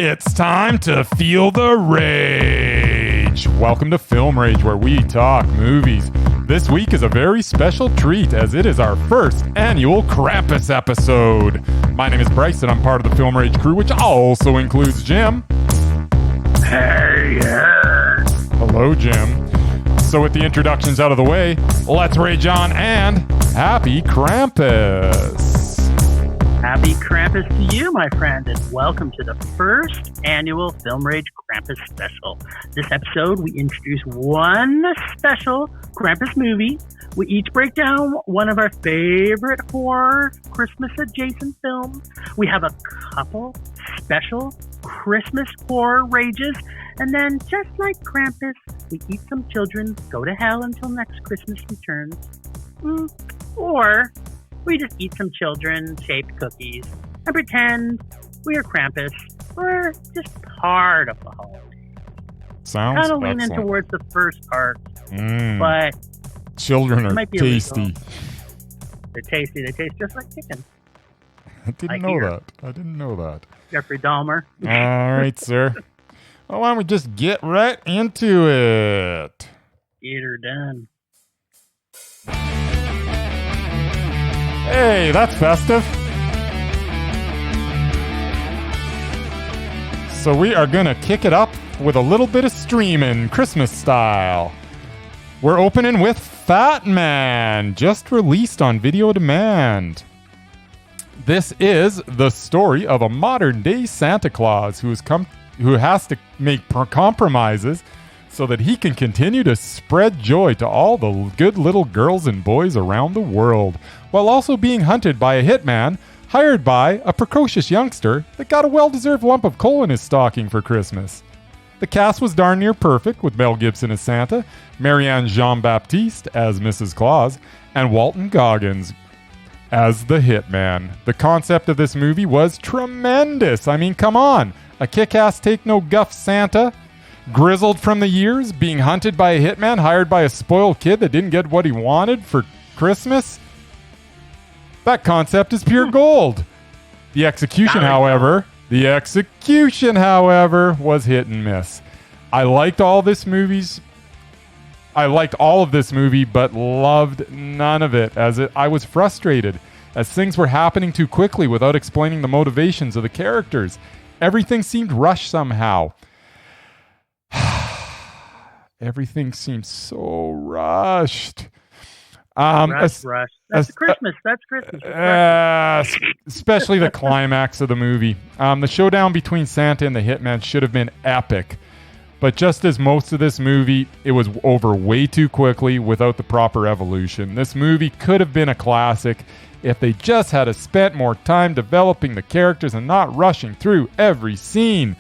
It's time to feel the rage. Welcome to Film Rage, where we talk movies. This week is a very special treat, as it is our first annual Krampus episode. My name is Bryce, and I'm part of the Film Rage crew, which also includes Jim. Hey, Hello, Jim. So with the introductions out of the way, let's rage on, and happy Krampus. Happy Krampus to you, my friend, and welcome to the first annual Film Rage Krampus special. This episode, we introduce one special Krampus movie. We each break down one of our favorite horror Christmas-adjacent films. We have a couple special Christmas horror rages, and then, just like Krampus, we eat some children, go to hell until next Christmas returns. Or we just eat some children-shaped cookies and pretend we are Krampus. We're just part of the holiday. Sounds kind of leaning towards the first part, but children are tasty. Illegal. They're tasty. They taste just like chicken. I didn't know that. Jeffrey Dahmer. All right, sir. Well, why don't we just get right into it? Get her done. Hey, that's festive. So we are going to kick it up with a little bit of streaming, Christmas style. We're opening with Fatman, just released on video demand. This is the story of a modern-day Santa Claus who has to make compromises so that he can continue to spread joy to all the good little girls and boys around the world, while also being hunted by a hitman hired by a precocious youngster that got a well-deserved lump of coal in his stocking for Christmas. The cast was darn near perfect, with Mel Gibson as Santa, Marianne Jean-Baptiste as Mrs. Claus, and Walton Goggins as the hitman. The concept of this movie was tremendous. I mean, come on. A kick-ass take-no-guff Santa, grizzled from the years, being hunted by a hitman hired by a spoiled kid that didn't get what he wanted for Christmas. That concept is pure gold. The execution, however, was hit and miss. I liked all of this movie, but loved none of it, I was frustrated, as things were happening too quickly without explaining the motivations of the characters. Everything seemed rushed somehow. Everything seems so rushed. Rush. That's Christmas. Especially the climax of the movie. The showdown between Santa and the hitman should have been epic. But just as most of this movie, it was over way too quickly without the proper evolution. This movie could have been a classic if they just had spent more time developing the characters and not rushing through every scene.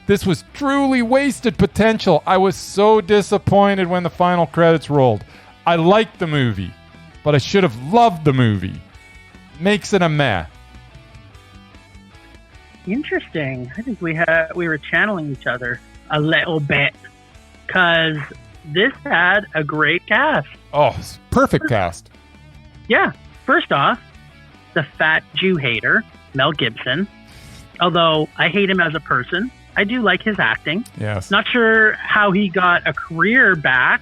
This was truly wasted potential. I was so disappointed when the final credits rolled. I liked the movie, but I should have loved the movie. Makes it a meh. Interesting. I think we were channeling each other a little bit, because this had a great cast. Oh, perfect cast. Yeah. First off, the fat Jew hater, Mel Gibson. Although I hate him as a person, I do like his acting. Yes. Not sure how he got a career back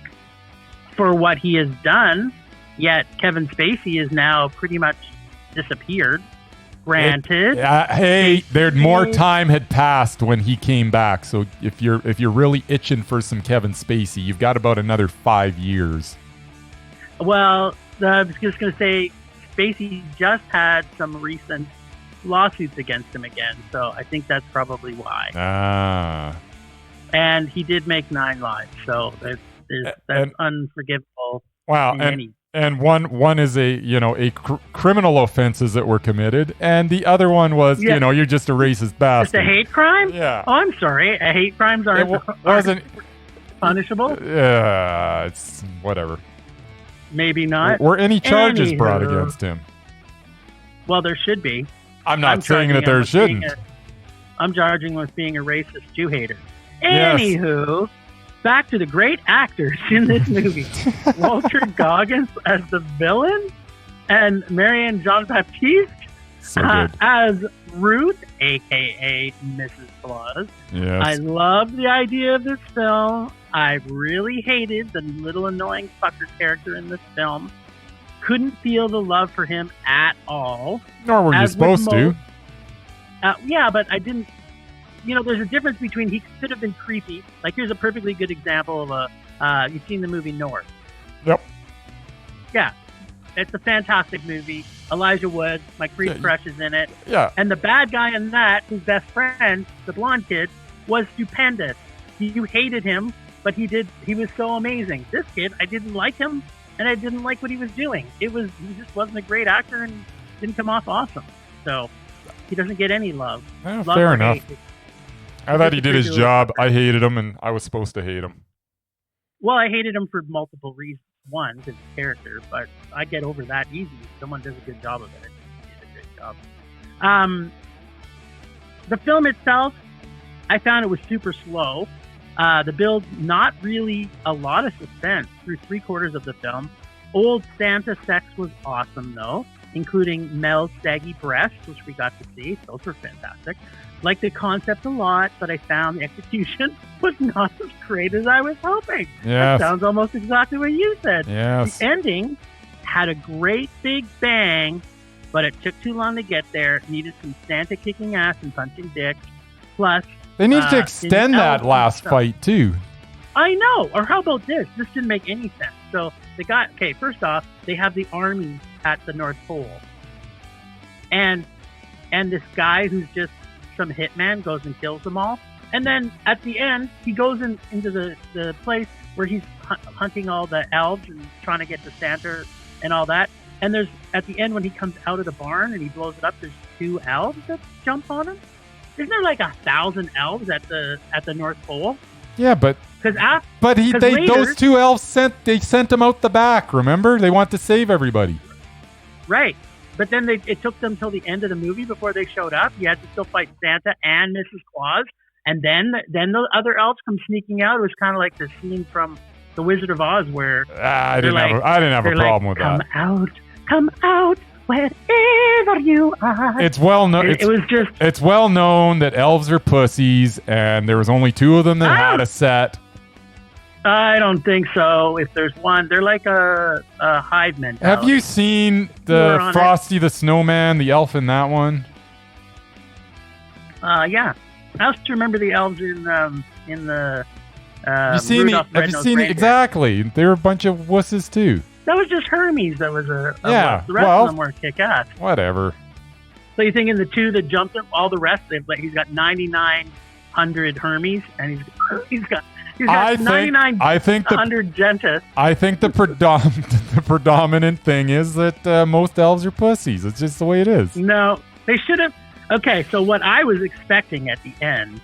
for what he has done, yet Kevin Spacey is now pretty much disappeared. Granted. More time had passed when he came back. So if you're really itching for some Kevin Spacey, you've got about another 5 years. Well, I was just going to say, Spacey just had some recent lawsuits against him again, so I think that's probably why. And he did make 9 Lives, so that's unforgivable. Wow, and one is a criminal offenses that were committed, and the other one was you're just a racist bastard. Just a hate crime? Yeah. Oh, I'm sorry. A hate crimes aren't punishable. Yeah, it's whatever. Maybe not. Were any charges brought against him? Well, there should be. I'm not saying that there shouldn't. I'm charging him with being a racist Jew hater. Anywho, back to the great actors in this movie. Walter Goggins as the villain and Marianne Jean-Baptiste So good. As Ruth, a.k.a. Mrs. Claus. Yes. I love the idea of this film. I really hated the little annoying fucker character in this film. Couldn't feel the love for him at all. Nor were you supposed to. Yeah, but I didn't. There's a difference between he could have been creepy. Like, here's a perfectly good example of you've seen the movie North. Yep. Yeah. It's a fantastic movie. Elijah Wood, my creep crush, is in it. Yeah. And the bad guy in that, his best friend, the blonde kid, was stupendous. You hated him, but he was so amazing. This kid, I didn't like him, and I didn't like what he was doing. He just wasn't a great actor and didn't come off awesome. So he doesn't get any love. Well, fair enough. I thought he did his job. I hated him, and I was supposed to hate him. Well, I hated him for multiple reasons. One, his character, but I get over that easy. If someone does a good job of it, he did a great job. The film itself, I found it was super slow. The build, not really a lot of suspense through 3/4 of the film. Old Santa sex was awesome, though, including Mel's saggy breasts, which we got to see. Those were fantastic. Liked the concept a lot, but I found the execution was not as great as I was hoping. Yes. That sounds almost exactly what you said. Yes. The ending had a great big bang, but it took too long to get there. It needed some Santa kicking ass and punching dicks. Plus, they need to extend that last fight, too. I know. Or how about this? This didn't make any sense. So first off, they have the army at the North Pole. And this guy who's just some hitman goes and kills them all. And then at the end, he goes into the place where he's hunting all the elves and trying to get to Santa and all that. And there's, at the end, when he comes out of the barn and he blows it up, there's 2 elves that jump on him. Isn't there like 1,000 elves at the North Pole? Yeah, but those 2 elves sent him out the back. Remember, they want to save everybody. Right. But then it took them till the end of the movie before they showed up. You had to still fight Santa and Mrs. Claus. And then the other elves come sneaking out. It was kind of like the scene from The Wizard of Oz where I didn't have a problem with that. Come out, wherever you are. It's well known. It's well known that elves are pussies, and there was only 2 of them that had a set. I don't think so. If there's one, they're like a hive mentality. Have you seen the Frosty the Snowman, the elf in that one? Yeah. I also remember the elves in the. Have you seen it? Exactly. They were a bunch of wusses too. That was just Hermes. That was the rest of them were kick-ass. Whatever. So you think in the 2 that jumped him, all the rest, he's got 9,900 Hermes, and he's got 9,900 Gentis. I think the predominant thing is that most elves are pussies. It's just the way it is. No, they should have. Okay, so what I was expecting at the end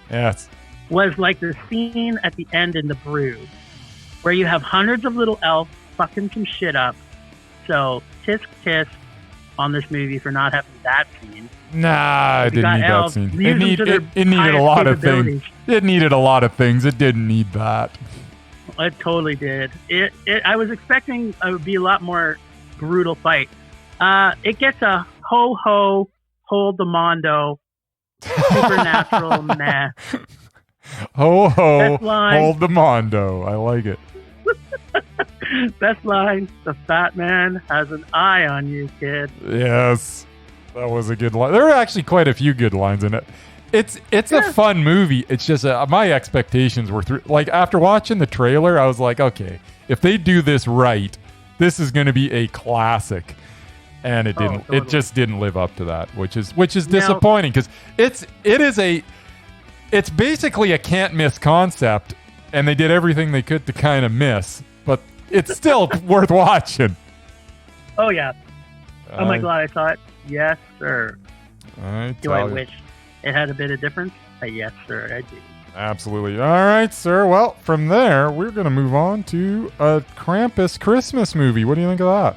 was like the scene at the end in The Brood, where you have hundreds of little elves fucking some shit up. So, tisk tisk on this movie for not having that scene. Nah, I didn't need that scene. It needed a lot of things. It needed a lot of things. It didn't need that. It totally did. I was expecting it would be a lot more brutal fight. It gets a ho-ho, hold the mondo, supernatural meh. Ho-ho, hold the mondo. I like it. Best line, the fat man has an eye on you, kid. Yes. That was a good line. There were actually quite a few good lines in it. It's a fun movie. It's just my expectations were through. Like, after watching the trailer, I was like, okay, if they do this right, this is going to be a classic. And it didn't. Totally. It just didn't live up to that, which is disappointing because it's basically a can't miss concept, and they did everything they could to kind of miss, but it's still worth watching. Oh yeah. Oh my God, I saw it. Yes, sir. Do I wish it had a bit of difference? Yes, sir, I do. Absolutely. All right, sir. Well, from there, we're going to move on to a Krampus Christmas movie. What do you think of that?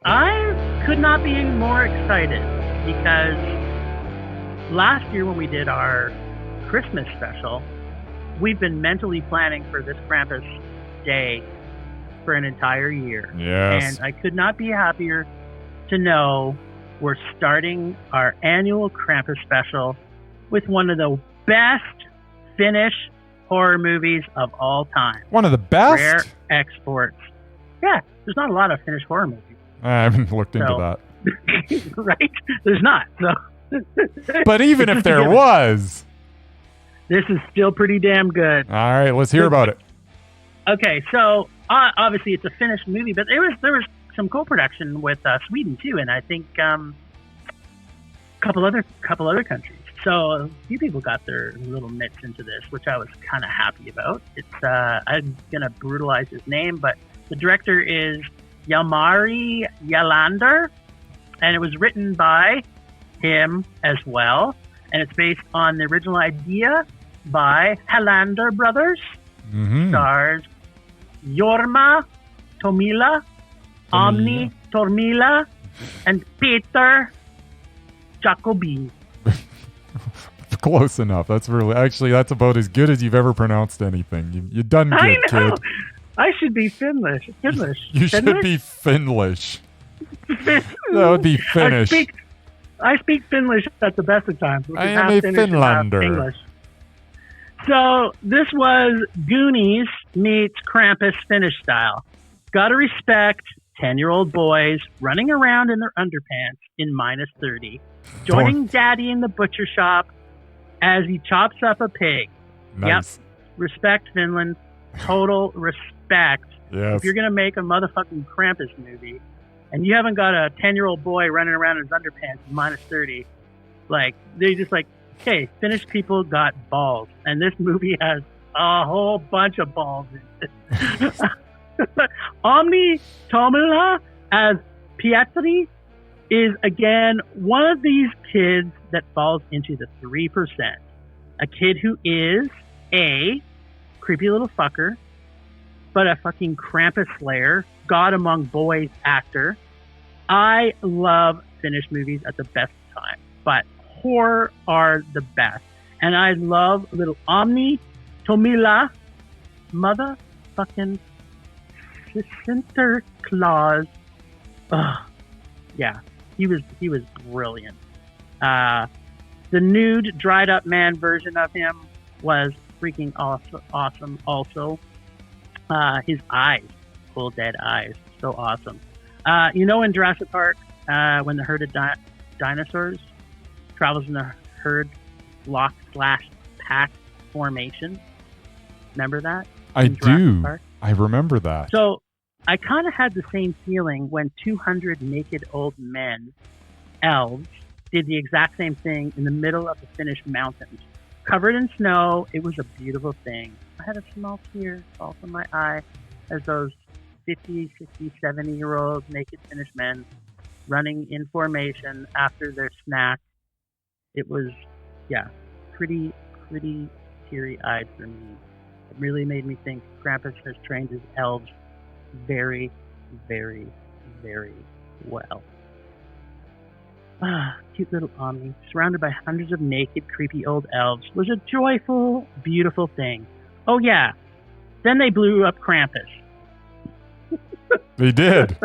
I could not be more excited because last year when we did our Christmas special, we've been mentally planning for this Krampus day for an entire year. Yes. And I could not be happier to know we're starting our annual Krampus special with one of the best Finnish horror movies of all time. One of the best? Rare exports. Yeah, there's not a lot of Finnish horror movies. I haven't looked into that. Right? There's not. So. But even if there was... This is still pretty damn good. All right, let's hear about it. Okay, so obviously it's a Finnish movie, but there was some co-production with Sweden too, and I think a couple other countries. So a few people got their little mitts into this, which I was kind of happy about. It's I'm gonna brutalize his name, but the director is Jalmari Jalander, and it was written by him as well, and it's based on the original idea by Halander brothers. Mm-hmm. Stars Jorma Tomila, Omni Tormila, and Peter Jacobi. Close enough. That's about as good as you've ever pronounced anything. You've done good, I know. kid. I should be Finnish. You should be Finlish. That would be Finnish. I speak Finnish at the best of times. I am a Finlander. English. So this was Goonies meets Krampus Finnish style. Gotta respect 10-year-old boys running around in their underpants in minus 30, joining Daddy in the butcher shop as he chops up a pig. Nice. Yep. Respect Finland. Total respect. Yes. If you're going to make a motherfucking Krampus movie and you haven't got a 10-year-old boy running around in his underpants in minus 30, like, they just like, okay, Finnish people got balls. And this movie has a whole bunch of balls in it. Omni Tomila as Pietri is, again, one of these kids that falls into the 3%. A kid who is a creepy little fucker, but a fucking Krampus slayer, God among boys actor. I love Finnish movies at the best time, but horror are the best. And I love little Omni Tomila, motherfucking Sinterklaas. Yeah, he was brilliant. The nude, dried up man version of him was freaking awesome. Also, his eyes, full dead eyes, so awesome. In Jurassic Park, when the herd of dinosaurs travels in the herd lock/pack formation. Remember that? I do. Park? I remember that. So I kind of had the same feeling when 200 naked old men, elves, did the exact same thing in the middle of the Finnish mountains. Covered in snow, it was a beautiful thing. I had a small tear fall from my eye as those 50, 60, 70-year-old naked Finnish men running in formation after their snack. It was, pretty teary-eyed for me. It really made me think Krampus has trained his elves very, very, very well. Cute little Omni, surrounded by hundreds of naked, creepy old elves, was a joyful, beautiful thing. Oh yeah, then they blew up Krampus. They did.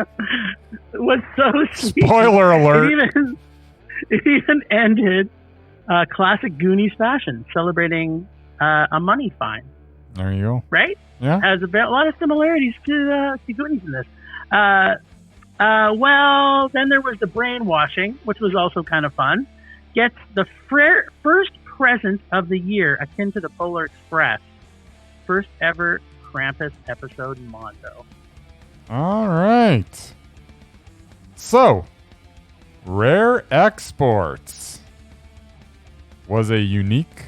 It was so sweet. Spoiler alert. It even ended classic Goonies fashion, celebrating a money fine. There you go. Right? Yeah. Has a lot of similarities to Goonies in this. Well, then there was the brainwashing, which was also kind of fun. Gets the first present of the year, akin to the Polar Express. First ever Krampus episode in Mondo. All right. So, Rare Exports was a unique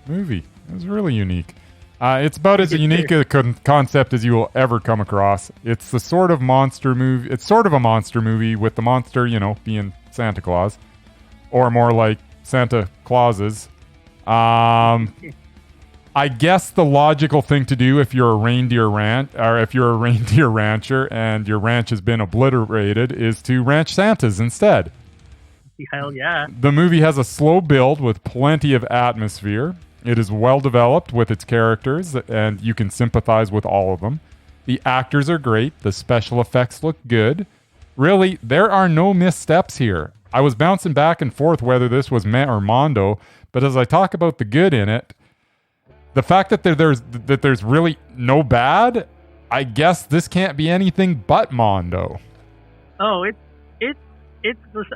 movie. It was really unique. It's about as unique a concept as you will ever come across. It's the sort of monster movie. It's sort of a monster movie with the monster, being Santa Claus, or more like Santa Clauses. I guess the logical thing to do if you're a reindeer rancher and your ranch has been obliterated is to ranch Santas instead. Hell yeah. The movie has a slow build with plenty of atmosphere. It is well developed with its characters, and you can sympathize with all of them. The actors are great. The special effects look good. Really, there are no missteps here. I was bouncing back and forth whether this was meh or mondo, but as I talk about the good in it, the fact that there's really no bad, I guess this can't be anything but mondo. Oh, it's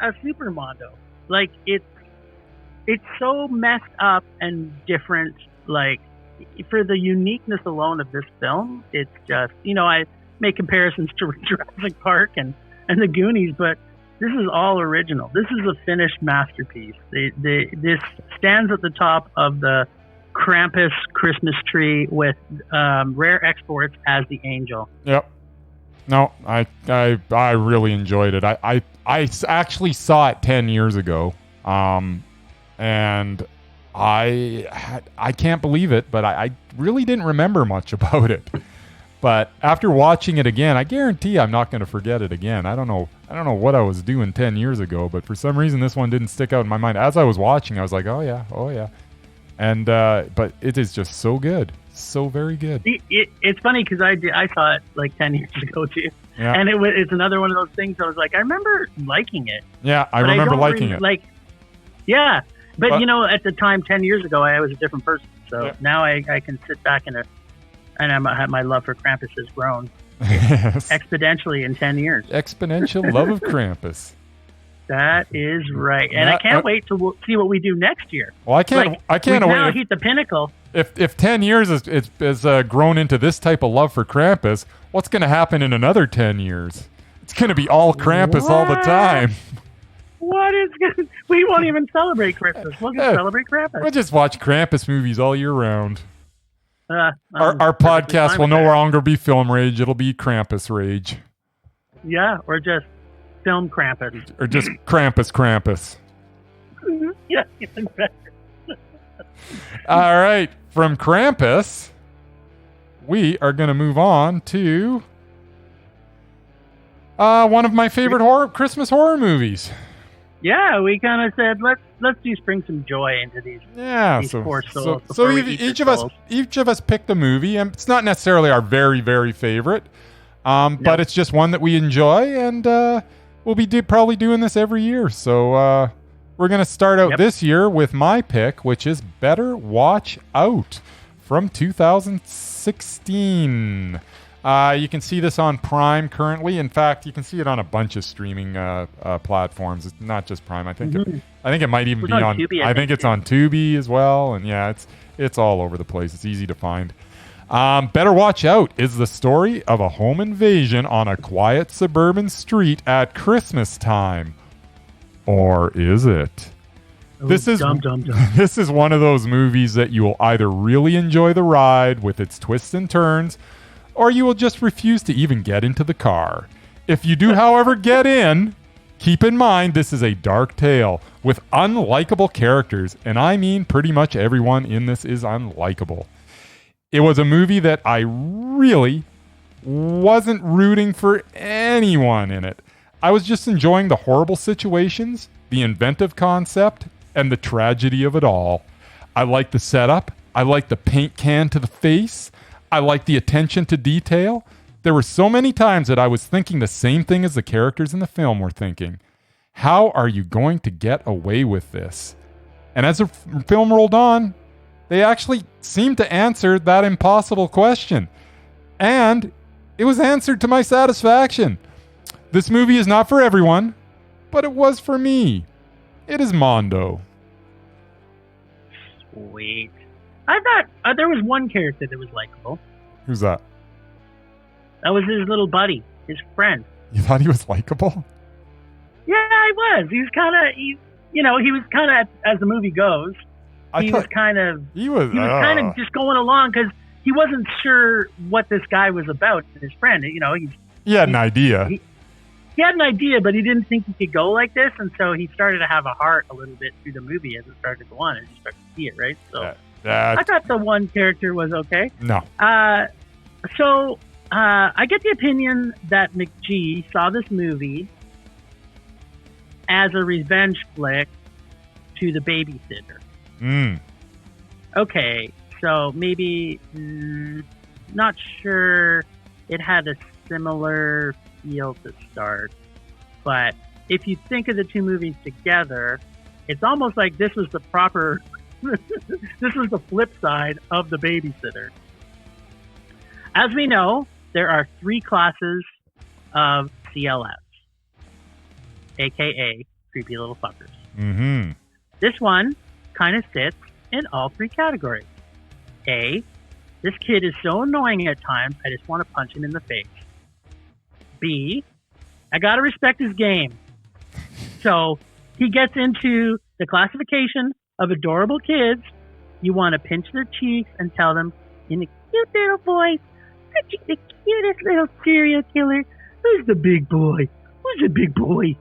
a super mondo. Like it's so messed up and different. Like for the uniqueness alone of this film, it's just, I make comparisons to Jurassic Park and the Goonies, but this is all original. This is a finished masterpiece. This stands at the top of the Krampus Christmas tree with rare exports as the angel. Yep. No, I really enjoyed it. I actually saw it 10 years ago, and I can't believe it, but I really didn't remember much about it. But after watching it again, I guarantee I'm not going to forget it again. I don't know what I was doing 10 years ago, but for some reason this one didn't stick out in my mind. As I was watching, I was like, oh yeah. And but it is just so good. So very good. It's funny because I saw it like 10 years ago too. Yeah. And it's another one of those things I was like, I remember liking it. Yeah, I remember liking it. Like, yeah. But at the time, 10 years ago, I was a different person. So now I can sit back and my love for Krampus has grown exponentially in 10 years. Exponential love of Krampus. That is right. And I can't wait to see what we do next year. Well, I can't wait. Now hit the pinnacle. If 10 years is grown into this type of love for Krampus, what's going to happen in another 10 years? It's going to be all Krampus all the time. What is going? We won't even celebrate Christmas. We'll just celebrate Krampus. We'll just watch Krampus movies all year round. Our perfectly podcast fine will with no that. longer be Film Rage. It'll be Krampus Rage. Yeah, or just film Krampus. Or just Krampus. Yeah, even better. All right. From Krampus, we are going to move on to one of my favorite Christmas horror movies. Yeah, we kind of said let's bring some joy into these poor souls. So each of us picked a movie, and it's not necessarily our very, very favorite, but it's just one that we enjoy, and we'll be probably doing this every year. So we're going to start out this year with my pick, which is Better Watch Out from 2016. You can see this on Prime currently. In fact, you can see it on a bunch of streaming platforms. It's not just Prime. I think it might even be on Tubi, I think it's on Tubi as well. And yeah, it's all over the place. It's easy to find. Better Watch Out is the story of a home invasion on a quiet suburban street at Christmas time. Or is it? This is one of those movies that you will either really enjoy the ride with its twists and turns, or you will just refuse to even get into the car. If you do, however, get in, keep in mind this is a dark tale with unlikable characters, and I mean pretty much everyone in this is unlikable. It was a movie that I really wasn't rooting for anyone in it. I was just enjoying the horrible situations, the inventive concept, and the tragedy of it all. I liked the setup. I liked the paint can to the face. I liked the attention to detail. There were so many times that I was thinking the same thing as the characters in the film were thinking. How are you going to get away with this? And as the film rolled on, they actually seemed to answer that impossible question. And it was answered to my satisfaction. This movie is not for everyone, but it was for me. It is Mondo. Sweet. I thought there was one character that was likable. Who's that? That was his little buddy, his friend. You thought he was likable? Yeah, I was. He was kind of, as the movie goes, he was kind of just going along because he wasn't sure what this guy was about, his friend. He had an idea. He had an idea, but he didn't think he could go like this, and so he started to have a heart a little bit through the movie as it started to go on, and you start to see it, right? So I thought the one character was okay. No. So I get the opinion that McGee saw this movie as a revenge flick to The Babysitter. Okay, so maybe not sure it had a similar feel to start. But if you think of the two movies together, it's almost like this was the proper, this was the flip side of The Babysitter. As we know, there are 3 classes of CLFs, aka creepy little fuckers. Mm-hmm. This one kind of sits in all 3 categories. A, this kid is so annoying at times, I just want to punch him in the face. B, I gotta respect his game. So he gets into the classification of adorable kids. You want to pinch their cheeks and tell them in a cute little voice, aren't you the cutest little serial killer? Who's the big boy? Who's the big boy?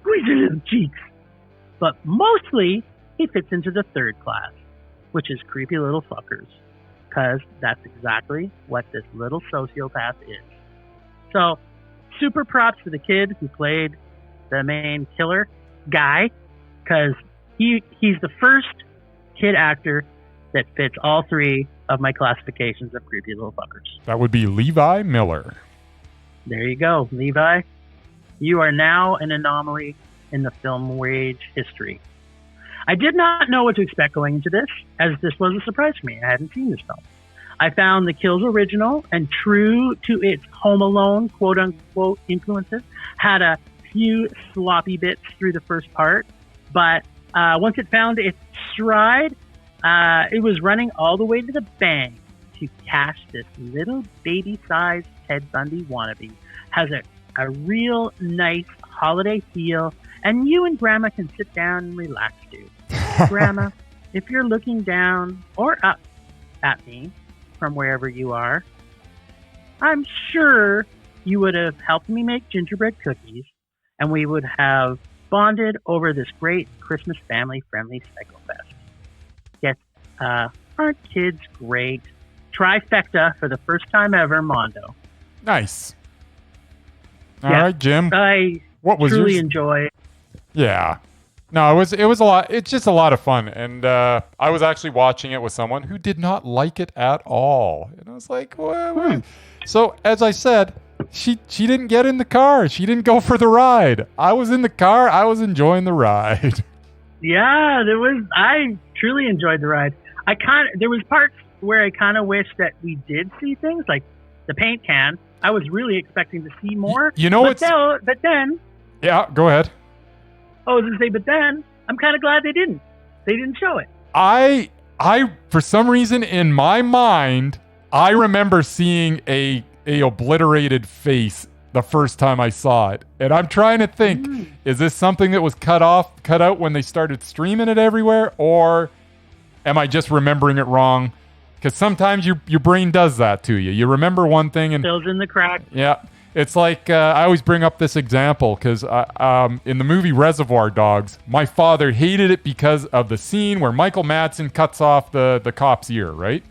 Squeeze your little cheeks. But mostly, he fits into the 3rd class, which is creepy little fuckers. Because that's exactly what this little sociopath is. So, super props to the kid who played the main killer guy, because he's the first kid actor that fits all 3 of my classifications of creepy little fuckers. That would be Levi Miller. There you go, Levi. You are now an anomaly in the film rage history. I did not know what to expect going into this, as this was a surprise for me. I hadn't seen this film. I found the kills original and true to its Home Alone quote-unquote influences. Had a few sloppy bits through the first part, but once it found its stride, it was running all the way to the bank to cash this little baby-sized Ted Bundy wannabe. Has a real nice holiday feel, and you and Grandma can sit down and relax, dude. Grandma, if you're looking down or up at me from wherever you are, I'm sure you would have helped me make gingerbread cookies, and we would have bonded over this great Christmas family-friendly Psycho Fest. Yes, aren't kids great? Trifecta for the first time ever, Mondo. Nice. All right, Jim. I what was truly enjoy. Yeah. No, it was a lot. It's just a lot of fun, and I was actually watching it with someone who did not like it at all, and I was like, "What?" So as I said, she didn't get in the car. She didn't go for the ride. I was in the car. I was enjoying the ride. Yeah, I truly enjoyed the ride. There was parts where I kind of wish that we did see things like the paint can. I was really expecting to see more. You know but then. Yeah, go ahead. I was going to say, but then I'm kind of glad they didn't. They didn't show it. I for some reason in my mind, I remember seeing a obliterated face the first time I saw it. And I'm trying to think, is this something that was cut out when they started streaming it everywhere? Or am I just remembering it wrong? Because sometimes your brain does that to you. You remember one thing and fills in the crack. Yeah. It's like, I always bring up this example because in the movie Reservoir Dogs, my father hated it because of the scene where Michael Madsen cuts off the cop's ear, right?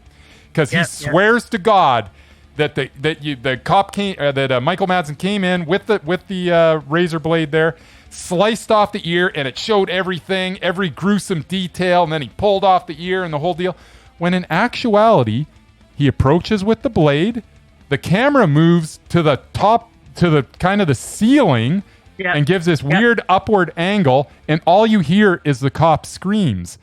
Because he swears to God that Michael Madsen came in with the razor blade there, sliced off the ear, and it showed everything, every gruesome detail, and then he pulled off the ear and the whole deal. When in actuality, he approaches with the blade, the camera moves to the top, to the kind of the ceiling, and gives this weird upward angle, and all you hear is the cop screams.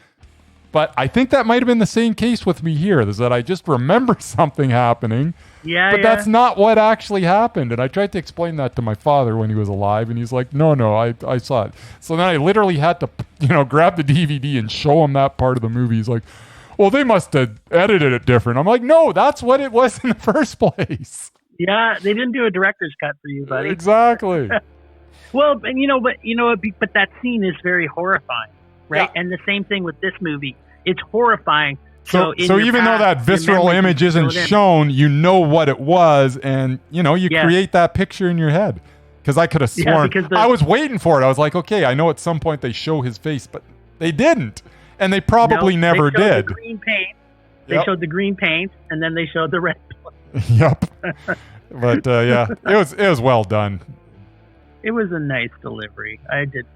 But I think that might have been the same case with me here, is that I just remember something happening, but that's not what actually happened. And I tried to explain that to my father when he was alive, and he's like, no, I saw it. So then I literally had to, grab the DVD and show him that part of the movie. He's like, well, they must have edited it different. I'm like, no, that's what it was in the first place. Yeah, they didn't do a director's cut for you, buddy. Exactly. Well, but that scene is very horrifying, right? Yeah. And the same thing with this movie. It's horrifying. So even though that visceral image isn't shown, you know what it was, and you create that picture in your head. Because I could have sworn I was waiting for it. I was like, okay, I know at some point they show his face, but they didn't. And they probably never did. The green paint. They showed the green paint, and then they showed the red. Yep. But it was well done. It was a nice delivery. I did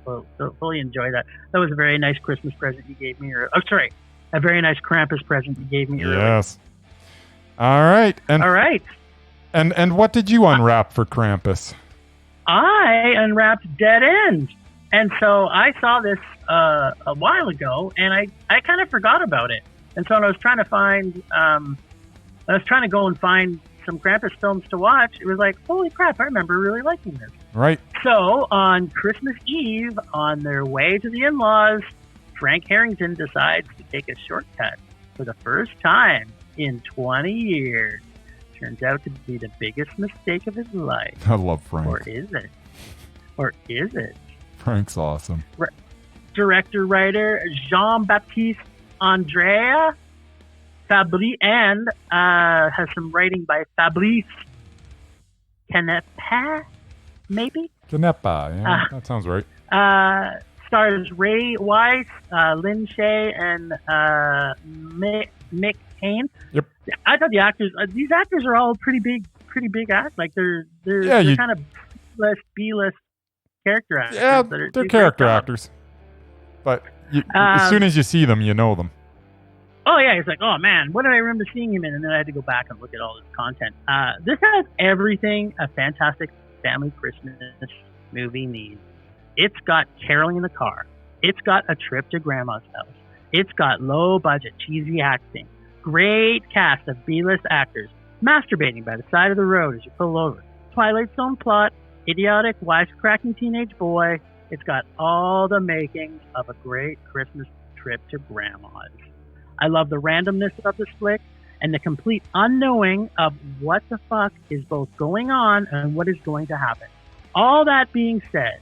fully enjoy that. That was a very nice Christmas present you gave me. A very nice Krampus present you gave me. Yes. All right. And what did you unwrap for Krampus? I unwrapped Dead End. And so I saw this a while ago, and I kind of forgot about it. And so when I was trying to go and find some Krampus films to watch, it was like, holy crap, I remember really liking this. Right. So on Christmas Eve, on their way to the in-laws, Frank Harrington decides to take a shortcut for the first time in 20 years. Turns out to be the biggest mistake of his life. I love Frank. Or is it? Or is it? Frank's awesome. Director-writer Jean-Baptiste Andrea Fabrice, and has some writing by Fabrice Canepa, maybe? Canepa, yeah, that sounds right. Stars Ray Weiss, Lynn Shay, and Mick Payne. Yep. I thought these actors are all pretty big acts. Like they're kind of B-list character actors. Yeah, they're character actors. But as soon as you see them, you know them. Oh, yeah. It's like, oh, man, what did I remember seeing him in? And then I had to go back and look at all this content. This has everything a fantastic family Christmas movie needs. It's got caroling in the car. It's got a trip to grandma's house. It's got low-budget, cheesy acting. Great cast of B-list actors masturbating by the side of the road as you pull over. Twilight Zone plot, idiotic, wisecracking teenage boy. It's got all the makings of a great Christmas trip to grandma's. I love the randomness of this flick and the complete unknowing of what the fuck is both going on and what is going to happen. All that being said,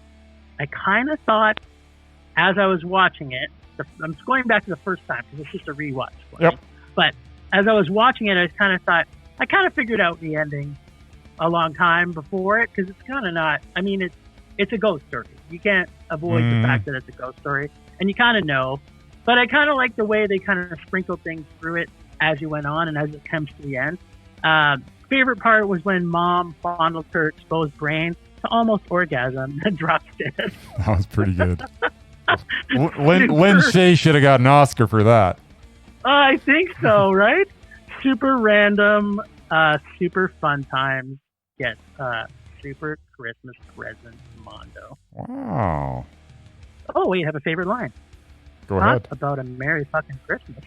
I kind of thought as I was watching it, I'm going back to the first time because it's just a rewatch for me. But as I was watching it, I kind of figured out the ending a long time before it because it's kind of not, I mean, it's a ghost story. You can't avoid the fact that it's a ghost story, and you kind of know. But I kind of like the way they kind of sprinkled things through it as you went on and as it comes to the end. Favorite part was when Mom fondled her exposed brain to almost orgasm and dropped dead. That was pretty good. Lynn Shay should have got an Oscar for that. I think so, right? Super random, super fun times. Yes, super Christmas present, Mondo. Wow. Oh, wait, I have a favorite line. Go ahead. About a Merry fucking Christmas.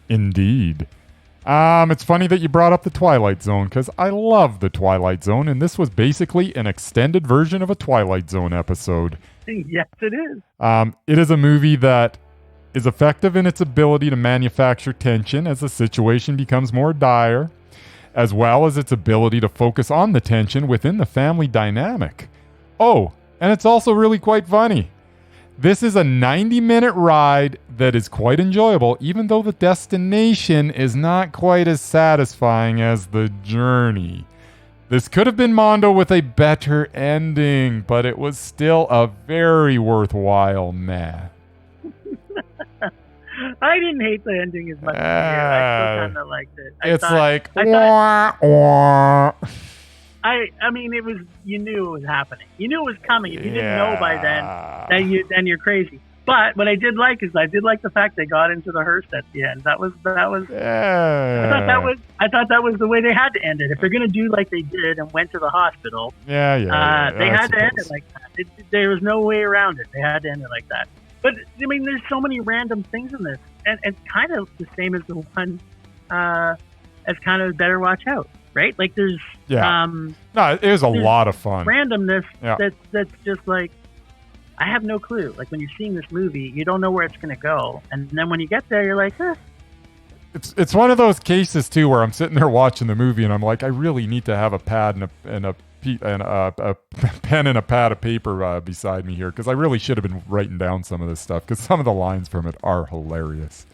Indeed. It's funny that you brought up the Twilight Zone because I love the Twilight Zone, and this was basically an extended version of a Twilight Zone episode. Yes, it is. It is a movie that is effective in its ability to manufacture tension as the situation becomes more dire, as well as its ability to focus on the tension within the family dynamic. Oh, and it's also really quite funny. This is a 90-minute ride that is quite enjoyable, even though the destination is not quite as satisfying as the journey. This could have been Mondo with a better ending, but it was still a very worthwhile meh. I didn't hate the ending as much as you. I still kind of liked it. I mean, it was, you knew it was happening. You knew it was coming. If you didn't know by then you're crazy. But what I did like is the fact they got into the hearse at the end. That was. I thought that was the way they had to end it. If they're gonna do like they did and went to the hospital, they had to end it like that. There was no way around it. They had to end it like that. But I mean, there's so many random things in this, and it's kind of the same as the one as kind of Better Watch Out. Right? Like there's no, it was a lot of fun. Randomness that's just like, I have no clue. Like when you're seeing this movie, you don't know where it's going to go, and then when you get there, you're like, It's one of those cases too where I'm sitting there watching the movie and I'm like, I really need to have a pad and a pen and a pad of paper beside me here because I really should have been writing down some of this stuff because some of the lines from it are hilarious.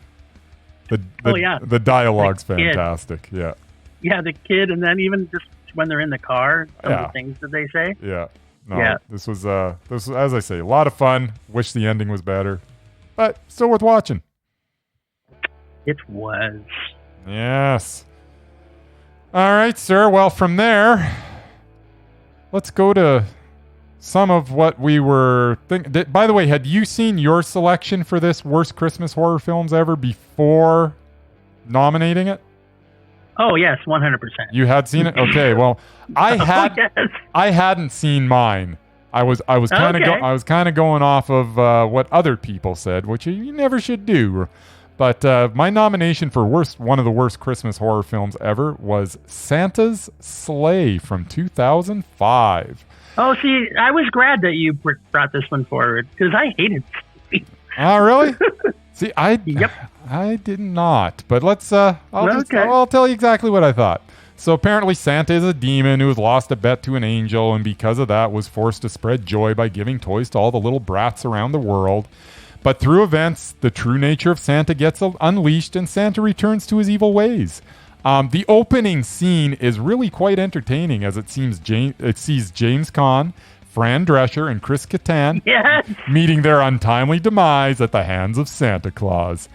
The dialogue's fantastic. Yeah. Yeah, the kid, and then even just when they're in the car, some of the things that they say. Yeah. No, this was, as I say, a lot of fun. Wish the ending was better, but still worth watching. It was. Yes. All right, sir. Well, from there, let's go to some of what we were thinking. By the way, had you seen your selection for this worst Christmas horror films ever before nominating it? Oh yes, 100%. You had seen it? Okay, well, I hadn't seen mine. I was kind of going off of what other people said, which you never should do. But my nomination for one of the worst Christmas horror films ever was Santa's Sleigh from 2005. Oh, see, I was glad that you brought this one forward because I hated Sleigh. Oh, really? See, I did not. But let's. I'll tell you exactly what I thought. So apparently Santa is a demon who has lost a bet to an angel, and because of that was forced to spread joy by giving toys to all the little brats around the world. But through events, the true nature of Santa gets unleashed, and Santa returns to his evil ways. The opening scene is really quite entertaining, as it sees James Caan, Fran Drescher, and Chris Kattan meeting their untimely demise at the hands of Santa Claus.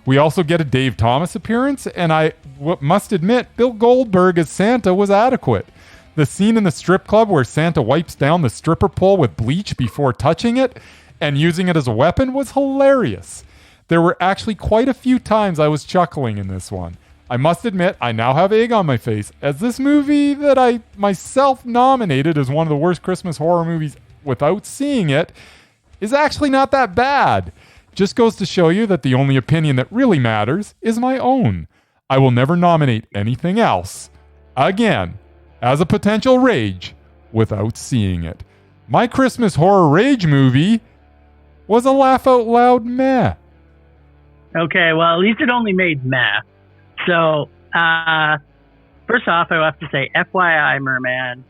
We also get a Dave Thomas appearance, and I must admit, Bill Goldberg as Santa was adequate. The scene in the strip club where Santa wipes down the stripper pole with bleach before touching it and using it as a weapon was hilarious. There were actually quite a few times I was chuckling in this one. I must admit, I now have egg on my face, as this movie that I myself nominated as one of the worst Christmas horror movies without seeing it is actually not that bad. Just goes to show you that the only opinion that really matters is my own. I will never nominate anything else, again, as a potential rage without seeing it. My Christmas horror rage movie was a laugh out loud meh. Okay, well, at least it only made meh. So, first off, I have to say, FYI, Merman,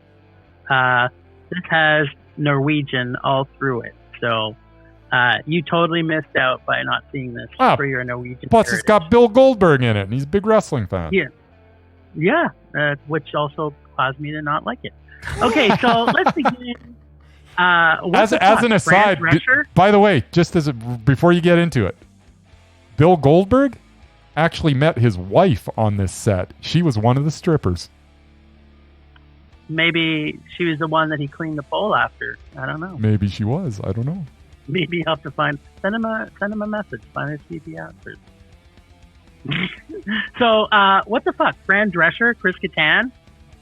this has Norwegian all through it. So, you totally missed out by not seeing this for your Norwegian Plus, heritage. It's got Bill Goldberg in it, and he's a big wrestling fan. Yeah, which also caused me to not like it. Okay, so let's begin. As an aside, by the way, before you get into it, Bill Goldberg actually met his wife on this set. She was one of the strippers. Maybe she was the one that he cleaned the pole after. I don't know. Maybe she was. I don't know. Maybe you'll have to send him a message. Find out if he answers. So, what the fuck? Fran Drescher, Chris Kattan,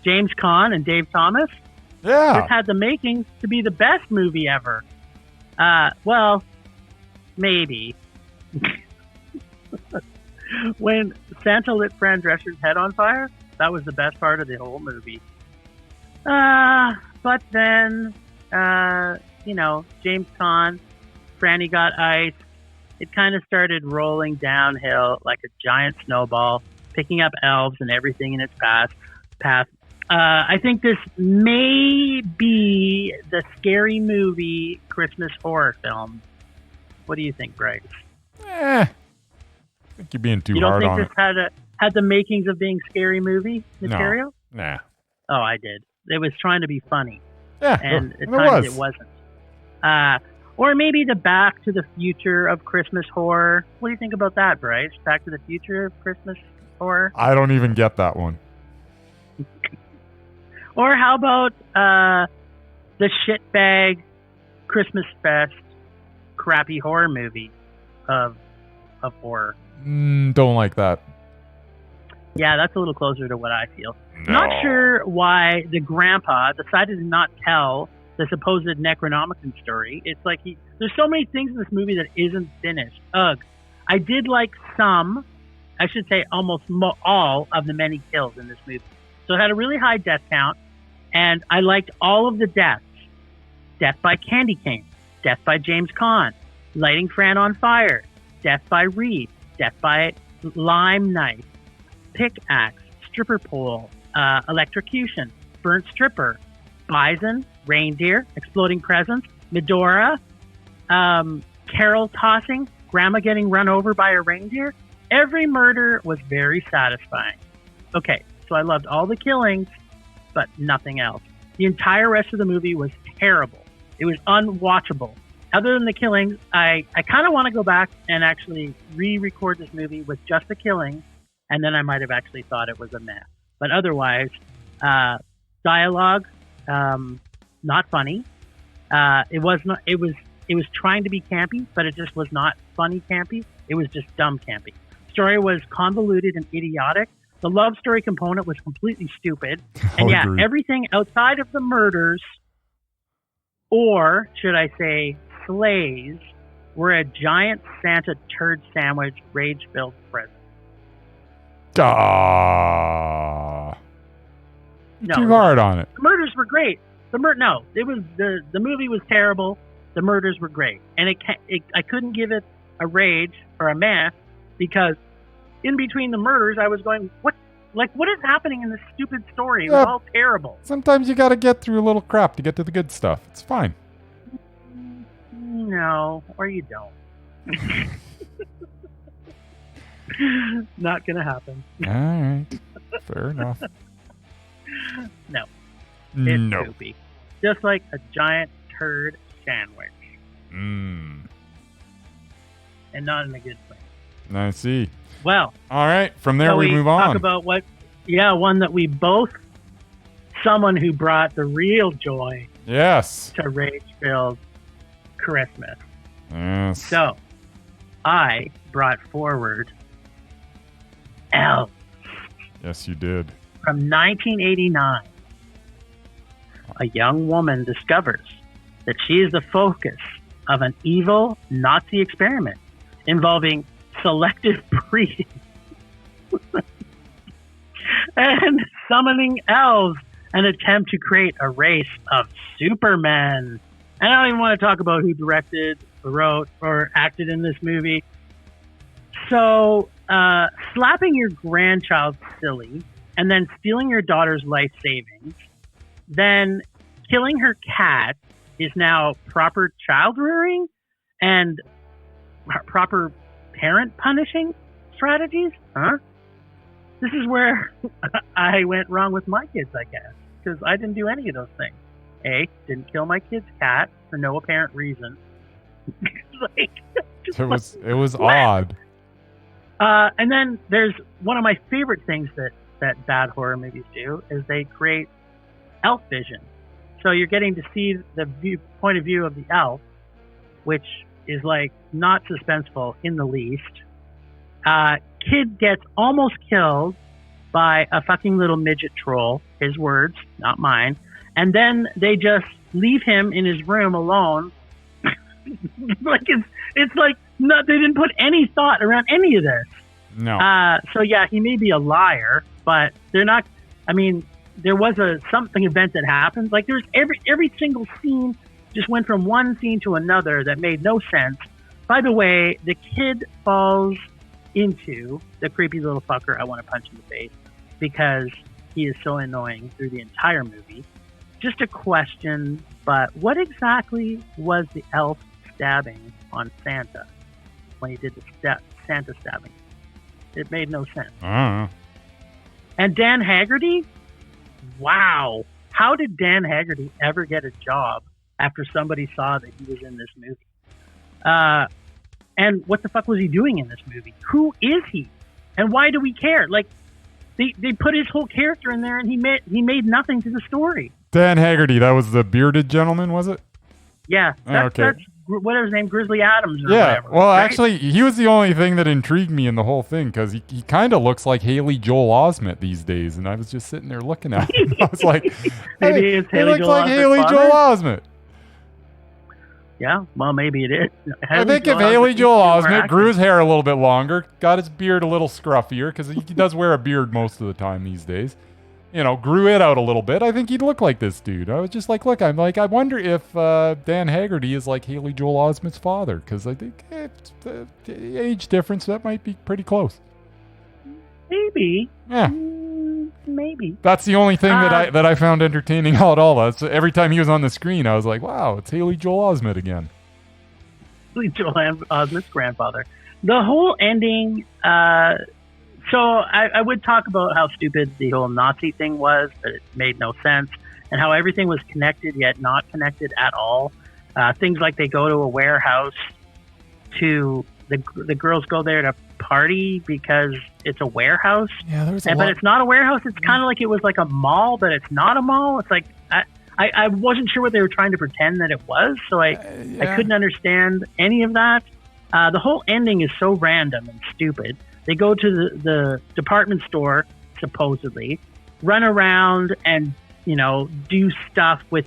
James Caan, and Dave Thomas? Yeah. This had the makings to be the best movie ever. Well, maybe. When Santa lit Fran Drescher's head on fire, that was the best part of the whole movie. But then, James Caan, Franny got ice. It kind of started rolling downhill like a giant snowball, picking up elves and everything in its path. I think this may be the scary movie Christmas horror film. What do you think, Bryce? I think you're being too hard on it. You don't think this had the makings of being scary movie material? No. Nah. Oh, I did. It was trying to be funny. Yeah, and at times it wasn't. Or maybe the Back to the Future of Christmas horror. What do you think about that, Bryce? Back to the Future of Christmas horror? I don't even get that one. Or how about the shitbag Christmas fest crappy horror movie of horror? Don't like that. Yeah, that's a little closer to what I feel. No. Not sure why the grandpa decided to not tell the supposed Necronomicon story. It's like there's so many things in this movie that isn't finished. Ugh. I did like almost all of the many kills in this movie. So it had a really high death count, and I liked all of the deaths. Death by candy cane, death by James Caan, lighting Fran on fire, death by Reed, death by lime knife, pickaxe, stripper pole, electrocution, burnt stripper, bison, reindeer, exploding presents, Medora, carol tossing, grandma getting run over by a reindeer. Every murder was very satisfying. Okay, so I loved all the killings, but nothing else. The entire rest of the movie was terrible. It was unwatchable. Other than the killings, I kind of want to go back and actually re-record this movie with just the killings, and then I might have actually thought it was a mess. But otherwise, dialogue, not funny. It was trying to be campy, but it just was not funny campy. It was just dumb campy. Story was convoluted and idiotic. The love story component was completely stupid. I'll And agree. everything outside of the murders, or should I say slays, were a giant Santa turd sandwich rage-filled present. Ah. No, Too hard on it. the murders were great. The movie was terrible. The murders were great, and I couldn't give it a rage or a meh because in between the murders, I was going, what is happening in this stupid story? It was all terrible. Sometimes you got to get through a little crap to get to the good stuff. It's fine. No, or you don't. Not gonna happen. All right. Fair enough. No. It's No. poopy. Just like a giant turd sandwich. Mm. And not in a good way. I see. Well, All right. From there, so we move on. talk about one that we both, someone who brought the real joy Yes. to rage-filled Christmas. Yes. So, I brought forward Elves Yes, you did. from 1989. A young woman discovers that she is the focus of an evil Nazi experiment involving selective breeding and summoning elves, an attempt to create a race of supermen. And I don't even want to talk about who directed, wrote, or acted in this movie. So, slapping your grandchild silly, and then stealing your daughter's life savings, then killing her cat is now proper child rearing and proper parent punishing strategies? Huh? This is where I went wrong with my kids, I guess, because I didn't do any of those things. A, didn't kill my kid's cat for no apparent reason. It was odd. And then there's one of my favorite things that bad horror movies do is they create elf vision. So you're getting to see the point of view of the elf, which is like not suspenseful in the least. Kid gets almost killed by a fucking little midget troll. His words, not mine. And then they just leave him in his room alone. Like it's like they didn't put any thought around any of this. No. So yeah, he may be a liar, but they're not. I mean, there was a something event that happened. Like there's every single scene just went from one scene to another that made no sense. By the way, the kid falls into the creepy little fucker I want to punch in the face because he is so annoying through the entire movie. Just a question, but what exactly was the elf stabbing on Santa when he did the Santa stabbing? It made no sense. And Dan Haggerty? Wow. How did Dan Haggerty ever get a job after somebody saw that he was in this movie? And what the fuck was he doing in this movie? Who is he? And why do we care? Like, they put his whole character in there and he made nothing to the story. Dan Haggerty, that was the bearded gentleman, was it? Yeah. That's what was his name? Grizzly Adams or whatever. Well, right? actually, he was the only thing that intrigued me in the whole thing because he kind of looks like Haley Joel Osment these days, and I was just sitting there looking at him. I was like, maybe hey, it's he Haley looks Joel like Osment's Haley father? Joel Osment. Yeah, well, maybe it is. I think if Haley Joel Osment grew his hair a little bit longer, got his beard a little scruffier, because he does wear a beard most of the time these days, grew it out a little bit, I think he'd look like this dude. I was just like, I wonder if Dan Haggerty is like Haley Joel Osment's father, because I think the age difference, that might be pretty close. Maybe. Yeah. Maybe. That's the only thing that I found entertaining out all that. So every time he was on the screen, I was like, wow, it's Haley Joel Osment again. Haley Joel Osment's grandfather. The whole ending, so I would talk about how stupid the whole Nazi thing was, but it made no sense, and how everything was connected yet not connected at all. Things like they go to a warehouse the girls go there to party because it's a warehouse. Yeah, there was but it's not a warehouse. It's kind of like it was like a mall, but it's not a mall. It's like I wasn't sure what they were trying to pretend that it was, so I couldn't understand any of that. The whole ending is so random and stupid. They go to the department store supposedly, run around and, do stuff with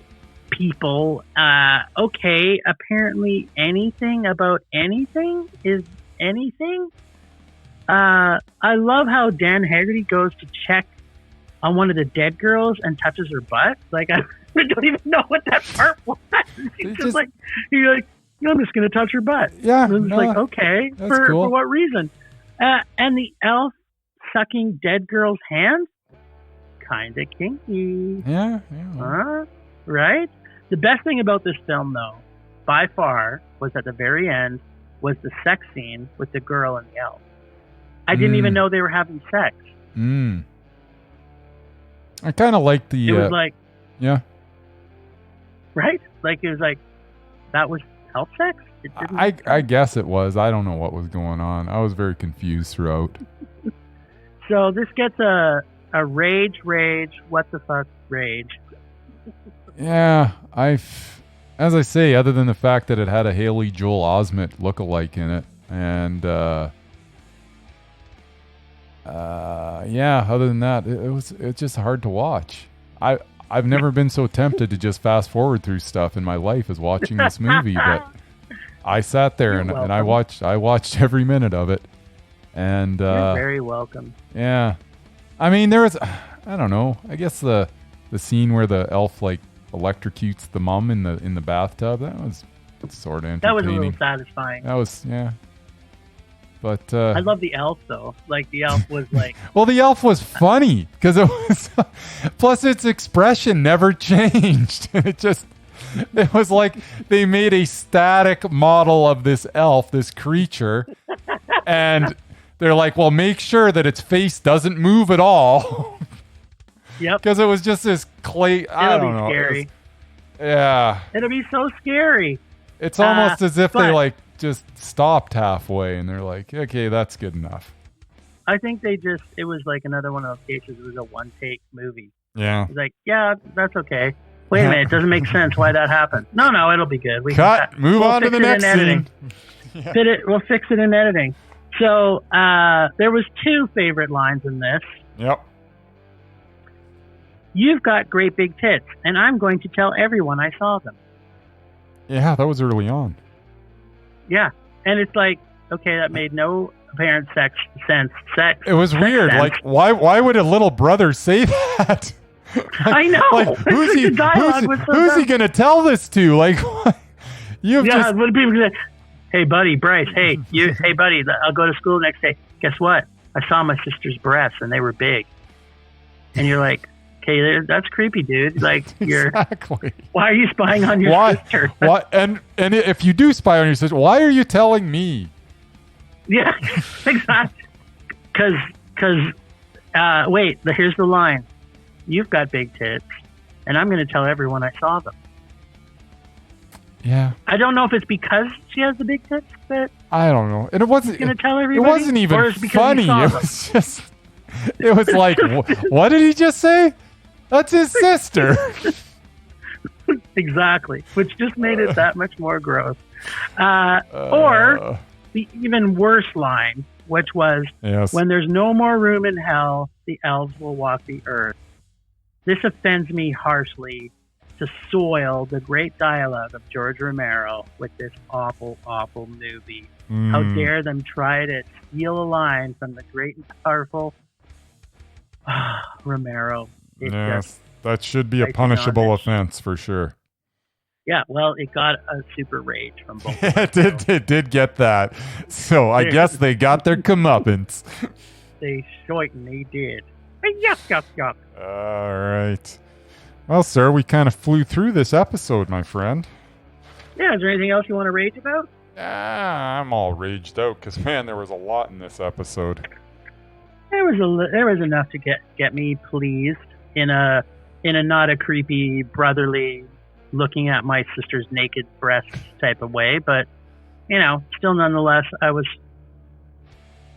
people. Okay, apparently anything about anything is anything. I love how Dan Haggerty goes to check on one of the dead girls and touches her butt. Like, I don't even know what that part was. He's just like, I'm just going to touch her butt. Yeah. And it's like, okay, for what reason? And the elf sucking dead girl's hand? Kind of kinky. Yeah. Right? The best thing about this film, though, by far, was at the very end, was the sex scene with the girl and the elf. I didn't even know they were having sex. I kind of like the... It was like... Yeah. Right? Like, it was like, that was elf sex? I guess it was. I don't know what was going on. I was very confused throughout. So this gets a rage, what the fuck rage. Yeah, as I say, other than the fact that it had a Haley Joel Osment lookalike in it, and other than that, it's just hard to watch. I've never been so tempted to just fast forward through stuff in my life as watching this movie, but I sat there and I watched every minute of it, and you're very welcome. Yeah, I mean there was, I don't know, I guess the scene where the elf like electrocutes the mom in the bathtub, that was sort of entertaining. That was a little satisfying. That was, yeah. But I love the elf though. Like the elf was like well, the elf was funny because it was plus its expression never changed. It was like they made a static model of this elf, this creature, and they're like, well, make sure that its face doesn't move at all. Yep. Because it was just this clay. I don't know. Scary. Yeah. It'll be so scary. It's almost as if they like just stopped halfway and they're like, okay, that's good enough. I think it was like another one of those cases. It was a one take movie. Yeah. It's like, yeah, that's okay. Wait a minute, it doesn't make sense why that happened. No, it'll be good. Move on to the next scene. Yeah. We'll fix it in editing. So there was 2 favorite lines in this. Yep. You've got great big tits, and I'm going to tell everyone I saw them. Yeah, that was early on. Yeah, and it's like, okay, that made no apparent sense. It was weird. Sense. Like, why would a little brother say that? I know. Like, who's he going to tell this to? Like, what? When people say, hey, buddy, Bryce, hey, buddy, I'll go to school next day. Guess what? I saw my sister's breasts, and they were big. And you're like, okay, that's creepy, dude. Like, exactly. Why are you spying on your sister? What? And if you do spy on your sister, why are you telling me? Yeah, exactly. Because, wait, here's the line. You've got big tits, and I'm going to tell everyone I saw them. Yeah. I don't know if it's because she has the big tits that I don't know. And it wasn't going to tell everybody. It wasn't even funny. It was just. It was like, what did he just say? That's his sister. Exactly, which just made it that much more gross. Or the even worse line, which was, when there's no more room in hell, the elves will walk the earth. This offends me harshly to soil the great dialogue of George Romero with this awful, awful movie. How dare them try to steal a line from the great and powerful Romero. Yes, that should be a punishable offense for sure. Yeah, well, it got a super rage from both. It did get that. So I guess they got their comeuppance. They certainly did. Yuck. All right. Well, sir, we kind of flew through this episode, my friend. Yeah, is there anything else you want to rage about? I'm all raged out because, man, there was a lot in this episode. There was enough to get me pleased in a not a creepy brotherly looking at my sister's naked breasts type of way, but still nonetheless I was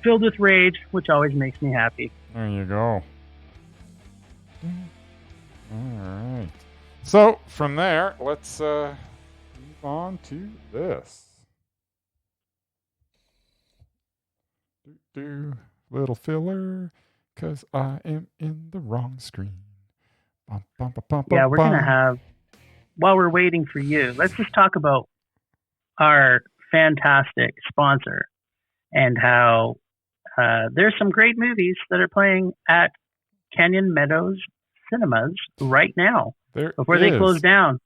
filled with rage, which always makes me happy. There you go. All right. So from there, let's move on to this. Little filler. 'cause I am in the wrong screen. Bum, bum, bum, bum, Yeah, bum, we're going to bum. have, while we're waiting for you, let's just talk about our fantastic sponsor and how there's some great movies that are playing at Canyon Meadows Cinemas right now There before they close is. down.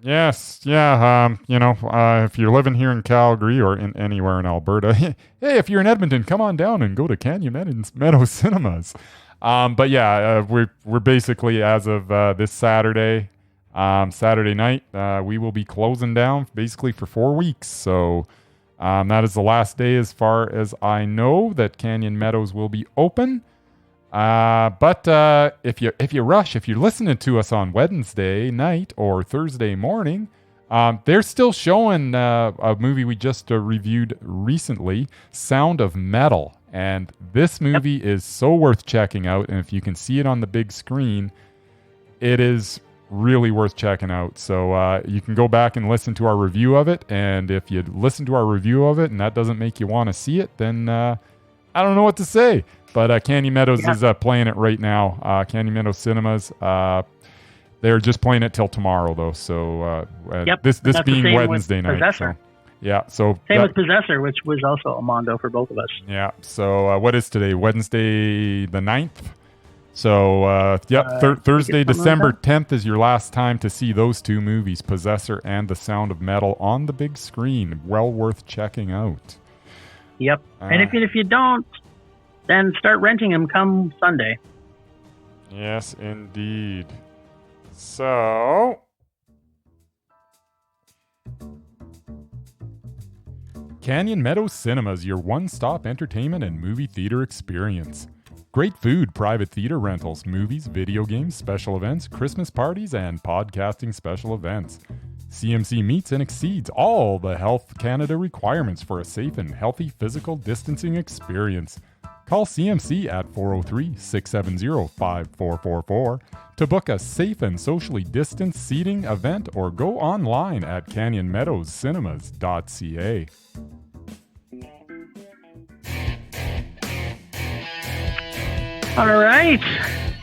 Yes, yeah. If you're living here in Calgary or in anywhere in Alberta, hey, if you're in Edmonton, come on down and go to Canyon Meadows Cinemas. But yeah, we're basically as of this Saturday, Saturday night, we will be closing down basically for 4 weeks. So that is the last day, as far as I know, that Canyon Meadows will be open. But if you rush, if you're listening to us on Wednesday night or Thursday morning, they're still showing a movie we just reviewed recently, Sound of Metal. And this movie is so worth checking out. And if you can see it on the big screen, it is really worth checking out. So you can go back and listen to our review of it. And if you listen to our review of it and that doesn't make you want to see it, then I don't know what to say. But Canyon Meadows is playing it right now. Canyon Meadows Cinemas. They're just playing it till tomorrow, though. So this being Wednesday night. Possessor. So same with Possessor, which was also a mondo for both of us. Yeah. So what is today? Wednesday the 9th. So Thursday, December 10th is your last time to see those two movies, Possessor and The Sound of Metal, on the big screen. Well worth checking out. Yep. And if you don't, then start renting them come Sunday. Yes, indeed. So, Canyon Meadows Cinemas, your one-stop entertainment and movie theater experience. Great food, private theater rentals, movies, video games, special events, Christmas parties, and podcasting special events. CMC meets and exceeds all the Health Canada requirements for a safe and healthy physical distancing experience. Call CMC at 403-670-5444 to book a safe and socially distanced seating event, or go online at canyonmeadowscinemas.ca. All right.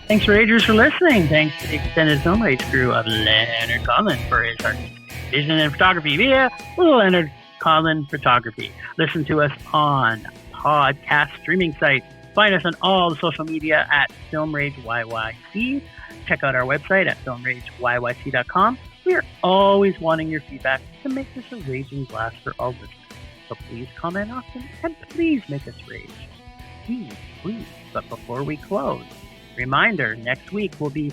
Thanks, Ragers, for listening. Thanks to the extended Film Rage crew of Leonard Collin for his artistic vision and photography via Leonard Collin Photography. Listen to us on podcast streaming sites. Find us on all the social media at Film Rage YYC. Check out our website at filmrageyyc.com. We are always wanting your feedback to make this a raging blast for all listeners. So please comment often and please make us rage. Please. But before we close, reminder, next week we'll be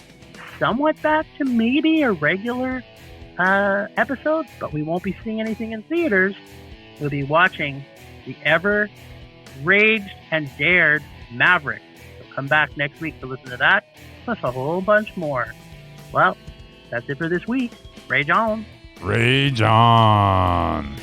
somewhat back to maybe a regular episode, but we won't be seeing anything in theaters. We'll be watching the ever raged and dared Maverick. So come back next week to listen to that, plus a whole bunch more. Well, that's it for this week. Rage on. Rage on.